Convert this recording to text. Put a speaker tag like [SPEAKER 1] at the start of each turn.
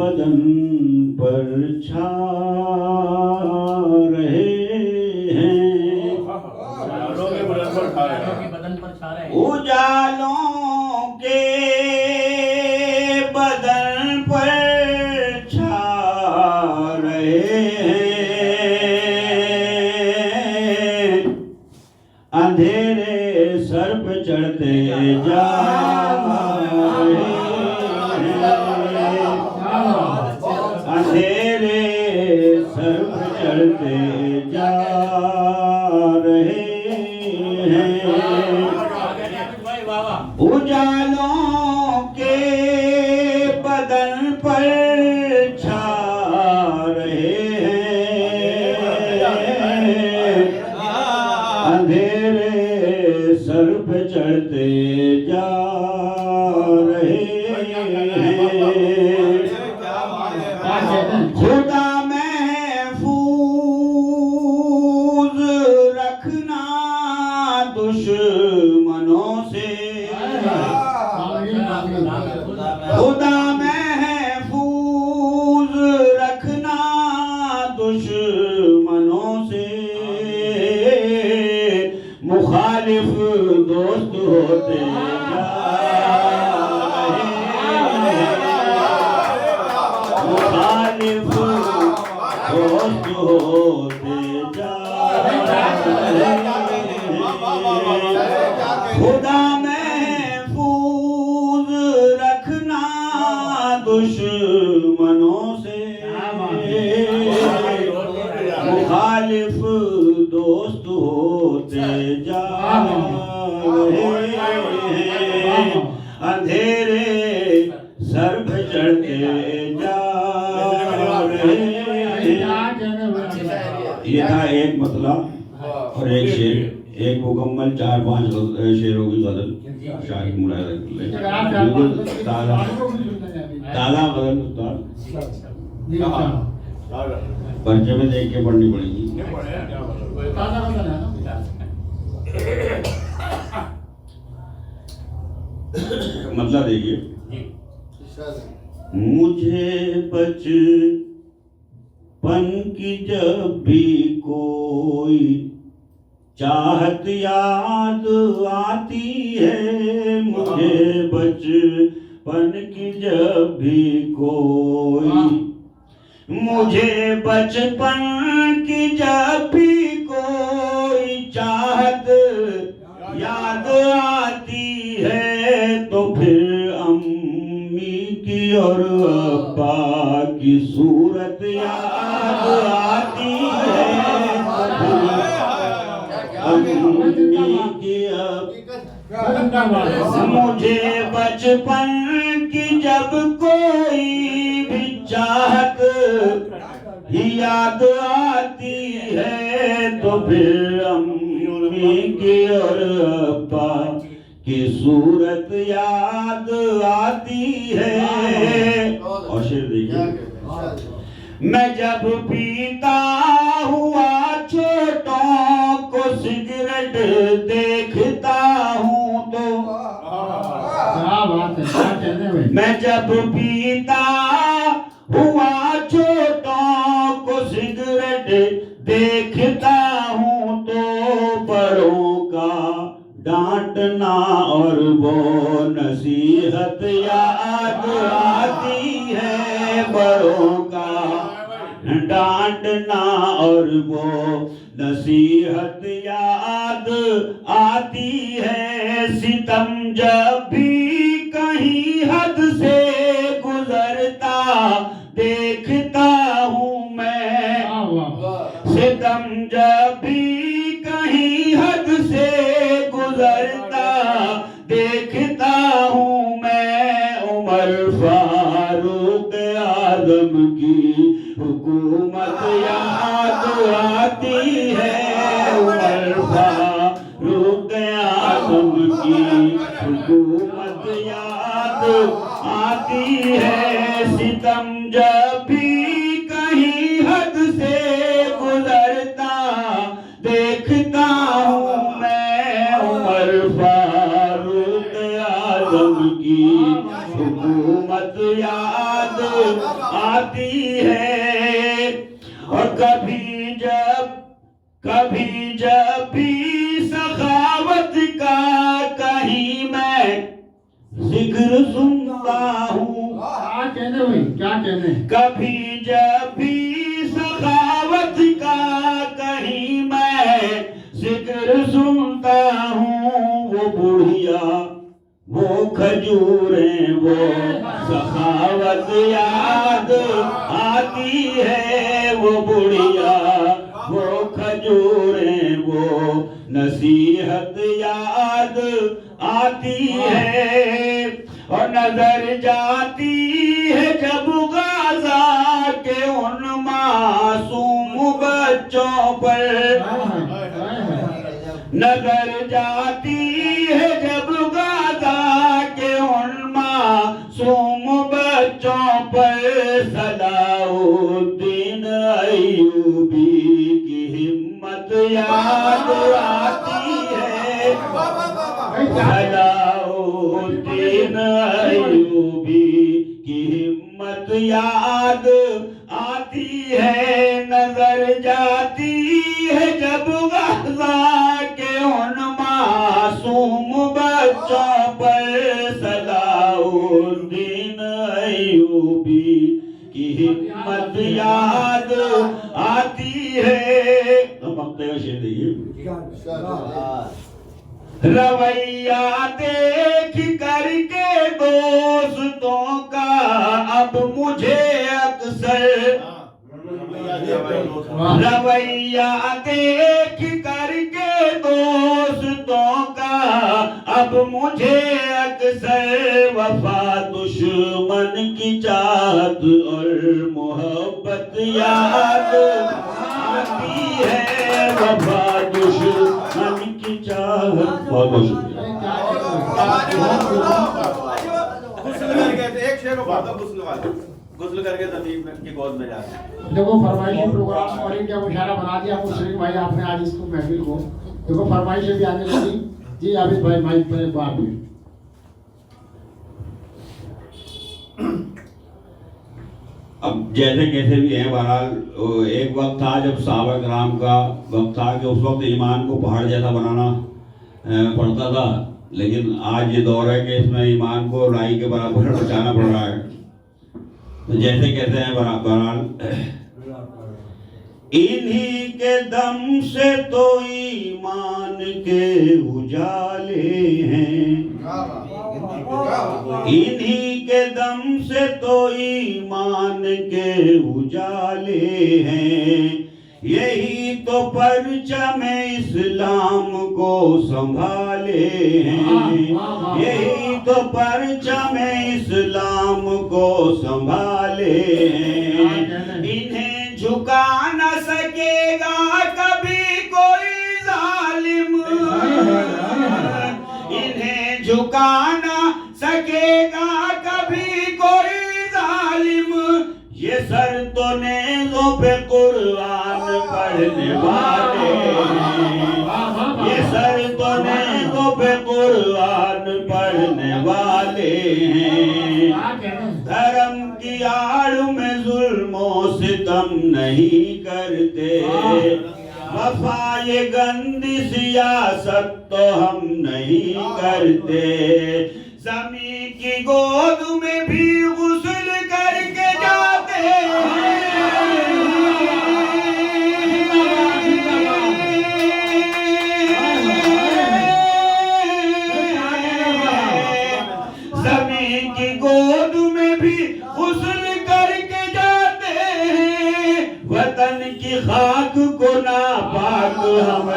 [SPEAKER 1] बदन पर छा रहे हैं, उजालों के बदन पर छा रहे हैं, अंधेरे सर पे चढ़ते जा रहे हैं, अंधेरे सर पे चढ़ते जा रहे हैं, उजालों के बदन पर छा रहे हैं, अंधेरे सर पे चढ़ते जा रहे हैं, खुदा महफूज रखना दुश्मनों से, खुदा महफूज रखना दुश्मनों से, मुखालिफ दोस्त होते जा रहे हैं, मुखालिफ दोस्त होते जा रहे हैं, खुदा महफूज रखना दुश्मनों से, मुखालिफ दोस्त होते जा रहे हैं, अंधेरे सर पे चढ़ते जा रहे हैं। ये था एक मतला और एक शेर, एक मुकम्मल 4-5 शेरों की गजल शायद मुराद ताज़ा गजल उस्ताद पर्चे में देख के पढ़नी पड़ेगी। मतलब देखिए, मुझे बचपन की जब भी कोई चाहत याद आती है, मुझे बचपन की जब भी कोई, मुझे बचपन की जब भी कोई चाहत याद आती है, तो फिर अम्मी की और अब्बा की सूरत याद आती है, अम्मी की मुझे बचपन की जब कोई भी चाहत याद आती है, तो फिर अम्मी की और अब्बा की सूरत याद आती है। और शेर देखिए, मैं जब पीता हुआ छोटों को सिगरेट देखता हूँ तो, मैं जब पीता हुआ छोटों को सिगरेट देखता हूँ तो, बड़ों का डांटना और वो नसीहत याद आती है, बड़ों का डांटना और वो नसीहत याद आती है, सितम जब भी कहीं हद से गुजरता देखता हूँ मैं, सितम जब भी कहीं हद से गुजरता देखता हूँ मैं, उमर फारूक आजम की हुकूमत याद आती है, उमर फारूक आजम की हुकूमत याद आती है, सितम जब भी कहीं हद से गुजरता देखता हूँ मैं, उमर फारूक आजम की हुकूमत याद आती है। और कभी जब भी सखावत का कहीं मैं जिक्र सुनता हूँ।
[SPEAKER 2] क्या कहने भाई, क्या कहने?
[SPEAKER 1] कभी जब भी सखावत का कहीं मैं जिक्र सुनता हूँ, वो बुढ़िया वो खजूरें वो सखावत याद आती है। वो बुढ़िया वो खजूरें वो नसीहत याद आती है। और नजर जाती है जब गाजा के उन मासूम बच्चों पर, नजर जाती है जब गाजा के उन मासूम बच्चों पर। सलाउद्दीन अय्यूबी की हिम्मत याद आती है। सलाउद्दीन अय्यूबी की हिम्मत याद आती है। नजर जाती है जब गाजा के उन मासूम बच्चों पर। सलाउद्दीन अय्यूबी की हिम्मत याद आती है। मक्ते का शेर देखिए। रवैया देख करके दोस्तों का अब मुझे अक्सर, रवैया देख करके दोस्तों का अब मुझे अक्सर। वफा दुश्मन की चाहत और मोहब्बत याद आती है। वफा दुश्मन की चाहत। बहुत बहुत शुक्रिया।
[SPEAKER 3] एक शेर गुस्ल करके जमीन की गोद में जाते।
[SPEAKER 2] देखो फरमाइशी प्रोग्राम और इंडिया मुशायरा बना दिया मुशरिक भाई आपने आज इसको महफिल को। देखो फरमाइशें भी आने लगी। जी आबिद भाई माइक पर एक बार भी।
[SPEAKER 1] अब जैसे कैसे भी हैं, बहरहाल एक वक्त था जब सहाबा किराम का वक्त था कि उस वक्त ईमान को पहाड़ जैसा बनाना पड़ता था। लेकिन आज ये दौर है कि इसमें ईमान को राई के बराबर बचाना पड़ रहा है। तो जैसे कहते हैं बहरहाल, इन्हीं के दम से तो ईमान के उजाले हैं, इन्हीं के दम से तो ईमान के उजाले हैं। यही तो परचम इस्लाम को संभाले हैं, यही तो परचम इस्लाम को संभाले हैं। इन्हें झुका न सकेगा कभी कोई जालिम, इन्हें झुका न सकेगा कभी कोई जालिम। ये सर तो नेज़ों पे कुर्बान पढ़ने वाले हैं, ये सर तो नेज़ों पे कुर्बान पढ़ने वाले हैं। धर्म की आड़ में जुल्मों सितम नहीं करते, वफा ये गंदी सियासत तो हम नहीं करते। ज़मीं की गोद में भी गुस्ल करके जाते हैं, ज़मीं की गोद में भी गुस्ल करके जाते हैं। वतन की खाक को नापाक हम